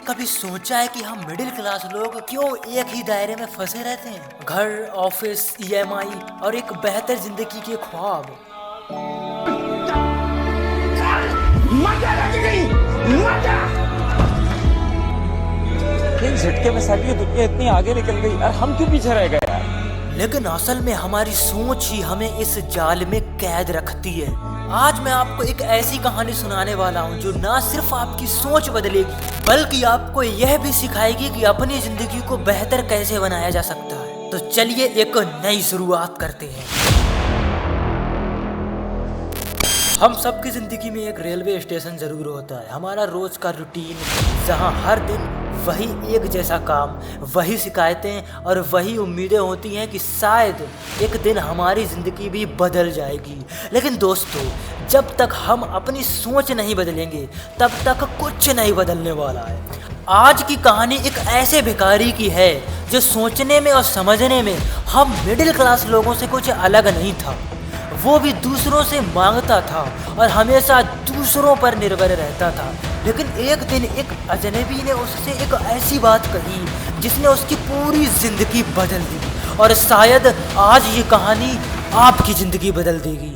कभी सोचा है कि हम मिडिल क्लास लोग क्यों एक ही दायरे में फंसे रहते हैं? घर, ऑफिस, ईएमआई और एक बेहतर जिंदगी के ख्वाब। मजा लग गई, मजा। एक झटके में सारी दुनिया इतनी आगे निकल गई और हम क्यों पीछे रह गए यार? लेकिन असल में हमारी सोच ही हमें इस जाल में कैद रखती है। आज मैं आपको एक ऐसी कहानी सुनाने वाला हूँ जो ना सिर्फ आपकी सोच बदलेगी बल्कि आपको यह भी सिखाएगी कि अपनी जिंदगी को बेहतर कैसे बनाया जा सकता है। तो चलिए एक नई शुरुआत करते हैं। हम सबकी जिंदगी में एक रेलवे स्टेशन जरूर होता है, हमारा रोज का रूटीन, जहाँ हर दिन वही एक जैसा काम, वही शिकायतें और वही उम्मीदें होती हैं कि शायद एक दिन हमारी ज़िंदगी भी बदल जाएगी। लेकिन दोस्तों, जब तक हम अपनी सोच नहीं बदलेंगे तब तक कुछ नहीं बदलने वाला है। आज की कहानी एक ऐसे भिखारी की है जो सोचने में और समझने में हम मिडिल क्लास लोगों से कुछ अलग नहीं था। वो भी दूसरों से मांगता था और हमेशा दूसरों पर निर्भर रहता था। लेकिन एक दिन एक अजनबी ने उससे एक ऐसी बात कही जिसने उसकी पूरी जिंदगी बदल दी, और शायद आज ये कहानी आपकी जिंदगी बदल देगी।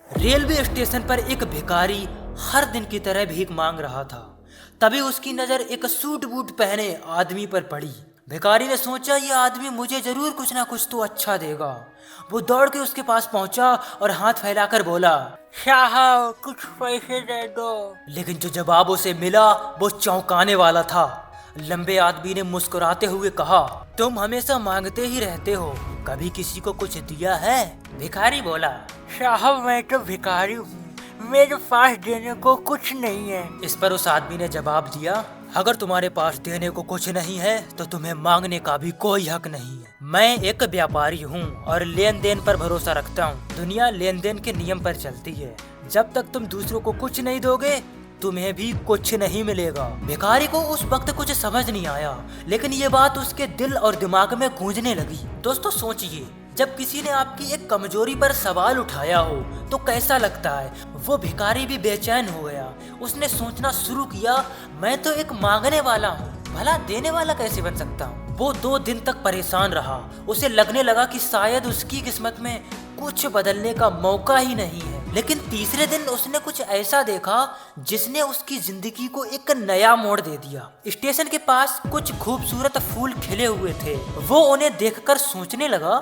रेलवे स्टेशन पर एक भिखारी हर दिन की तरह भीख मांग रहा था। तभी उसकी नजर एक सूट बूट पहने आदमी पर पड़ी। भिखारी ने सोचा, ये आदमी मुझे जरूर कुछ ना कुछ तो अच्छा देगा। वो दौड़ के उसके पास पहुंचा और हाथ फैलाकर बोला, साहब कुछ पैसे दे दो। लेकिन जो जवाब उसे मिला वो चौंकाने वाला था। लंबे आदमी ने मुस्कुराते हुए कहा, तुम हमेशा मांगते ही रहते हो, कभी किसी को कुछ दिया है? भिखारी बोला, साहब मैं तो भिखारी हूँ, मेरे पास देने को कुछ नहीं है। इस पर उस आदमी ने जवाब दिया, अगर तुम्हारे पास देने को कुछ नहीं है तो तुम्हें मांगने का भी कोई हक नहीं है। मैं एक व्यापारी हूँ और लेन देन पर भरोसा रखता हूँ। दुनिया लेन देन के नियम पर चलती है। जब तक तुम दूसरों को कुछ नहीं दोगे तुम्हें भी कुछ नहीं मिलेगा। भिखारी को उस वक्त कुछ समझ नहीं आया, लेकिन ये बात उसके दिल और दिमाग में गूंजने लगी। दोस्तों सोचिए, जब किसी ने आपकी एक कमजोरी पर सवाल उठाया हो तो कैसा लगता है। वो भिखारी भी बेचैन हो गया। उसने सोचना शुरू किया, मैं तो एक मांगने वाला हूँ, भला देने वाला कैसे बन सकता हूँ। वो 2 दिन तक परेशान रहा। उसे लगने लगा कि शायद उसकी किस्मत में कुछ बदलने का मौका ही नहीं है। लेकिन तीसरे दिन उसने कुछ ऐसा देखा जिसने उसकी जिंदगी को एक नया मोड़ दे दिया। स्टेशन के पास कुछ खूबसूरत फूल खिले हुए थे। वो उन्हें देखकर सोचने लगा,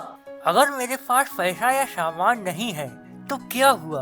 अगर मेरे पास पैसा या सामान नहीं है तो क्या हुआ,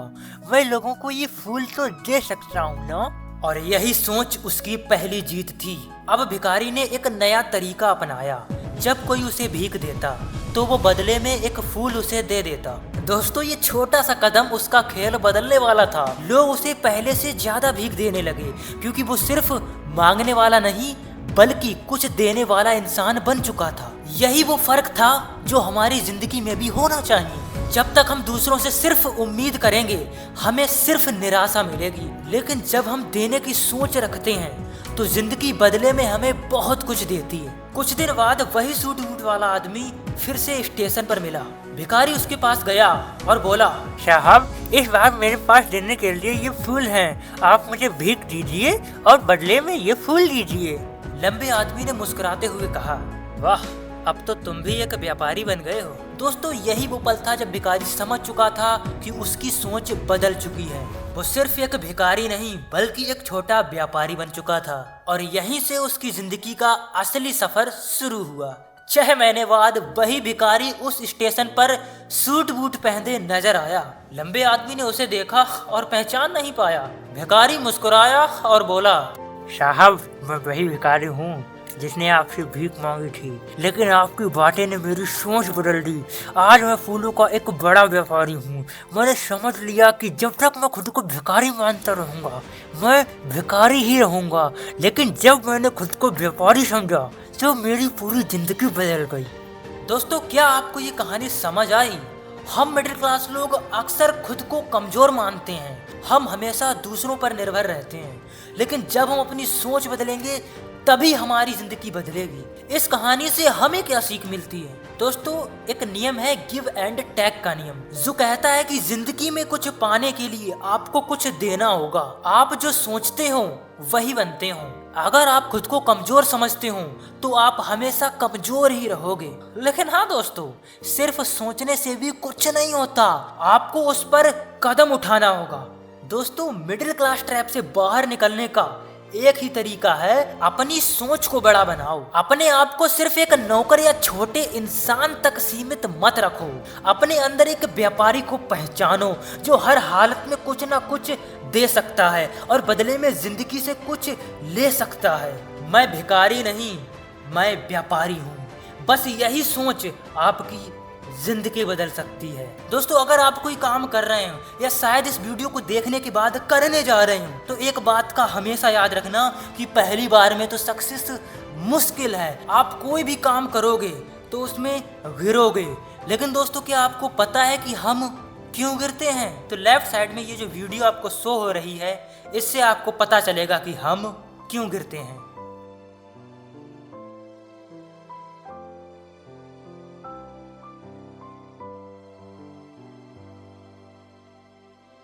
मैं लोगों को ये फूल तो दे सकता हूँ ना। और यही सोच उसकी पहली जीत थी। अब भिखारी ने एक नया तरीका अपनाया। जब कोई उसे भीख देता तो वो बदले में एक फूल उसे दे देता। दोस्तों, ये छोटा सा कदम उसका खेल बदलने वाला था। लोग उसे पहले से ज्यादा भीख देने लगे क्योंकि वो सिर्फ मांगने वाला नहीं बल्कि कुछ देने वाला इंसान बन चुका था। यही वो फर्क था जो हमारी जिंदगी में भी होना चाहिए। जब तक हम दूसरों से सिर्फ उम्मीद करेंगे हमें सिर्फ निराशा मिलेगी, लेकिन जब हम देने की सोच रखते हैं तो जिंदगी बदले में हमें बहुत कुछ देती है। कुछ दिन बाद वही सूट बूट वाला आदमी फिर से स्टेशन पर मिला। भिखारी उसके पास गया और बोला, साहब इस बार मेरे पास देने के लिए ये फूल हैं, आप मुझे भीख दीजिए और बदले में ये फूल दीजिए। लंबे आदमी ने मुस्कुराते हुए कहा, वाह, अब तो तुम भी एक व्यापारी बन गए हो। दोस्तों, यही वो पल था जब भिखारी समझ चुका था कि उसकी सोच बदल चुकी है। वो सिर्फ एक भिखारी नहीं बल्कि एक छोटा व्यापारी बन चुका था, और यहीं से उसकी जिंदगी का असली सफर शुरू हुआ। 6 महीने बाद वही भिखारी उस स्टेशन पर सूट बूट पहने नजर आया। लंबे आदमी ने उसे देखा और पहचान नहीं पाया। भिखारी मुस्कुराया और बोला, साहब मैं वही भिखारी हूँ जिसने आपसे भीख मांगी थी, लेकिन आपकी बातें ने मेरी सोच बदल दी। आज मैं फूलों का एक बड़ा व्यापारी हूँ। मैंने समझ लिया कि जब तक मैं खुद को भिखारी मानता रहूँगा मैं भिखारी ही रहूँगा, लेकिन जब मैंने खुद को व्यापारी समझा तो मेरी पूरी जिंदगी बदल गई। दोस्तों, क्या आपको ये कहानी समझ आई? हम मिडिल क्लास लोग अक्सर खुद को कमजोर मानते हैं। हम हमेशा दूसरों पर निर्भर रहते हैं, लेकिन जब हम अपनी सोच बदलेंगे तभी हमारी जिंदगी बदलेगी। इस कहानी से हमें क्या सीख मिलती है? दोस्तों, एक नियम है गिव एंड टेक का नियम, जो कहता है कि जिंदगी में कुछ पाने के लिए आपको कुछ देना होगा। आप जो सोचते हो वही बनते हो। अगर आप खुद को कमजोर समझते हो तो आप हमेशा कमजोर ही रहोगे। लेकिन हाँ दोस्तों, सिर्फ सोचने से भी कुछ नहीं होता, आपको उस पर कदम उठाना होगा। दोस्तों, मिडिल क्लास ट्रैप से बाहर निकलने का एक ही तरीका है, अपनी सोच को बड़ा बनाओ। अपने आप को सिर्फ एक नौकर या छोटे इंसान तक सीमित मत रखो। अपने अंदर एक व्यापारी को पहचानो जो हर हालत में कुछ ना कुछ दे सकता है और बदले में जिंदगी से कुछ ले सकता है। मैं भिखारी नहीं, मैं व्यापारी हूँ। बस यही सोच आपकी जिंदगी बदल सकती है। दोस्तों, अगर आप कोई काम कर रहे हो या शायद इस वीडियो को देखने के बाद करने जा रहे हो, तो एक बात का हमेशा याद रखना कि पहली बार में तो सक्सेस मुश्किल है। आप कोई भी काम करोगे तो उसमें गिरोगे, लेकिन दोस्तों क्या आपको पता है कि हम क्यों गिरते हैं? तो लेफ्ट साइड में ये जो वीडियो आपको शो हो रही है, इससे आपको पता चलेगा कि हम क्यों गिरते हैं।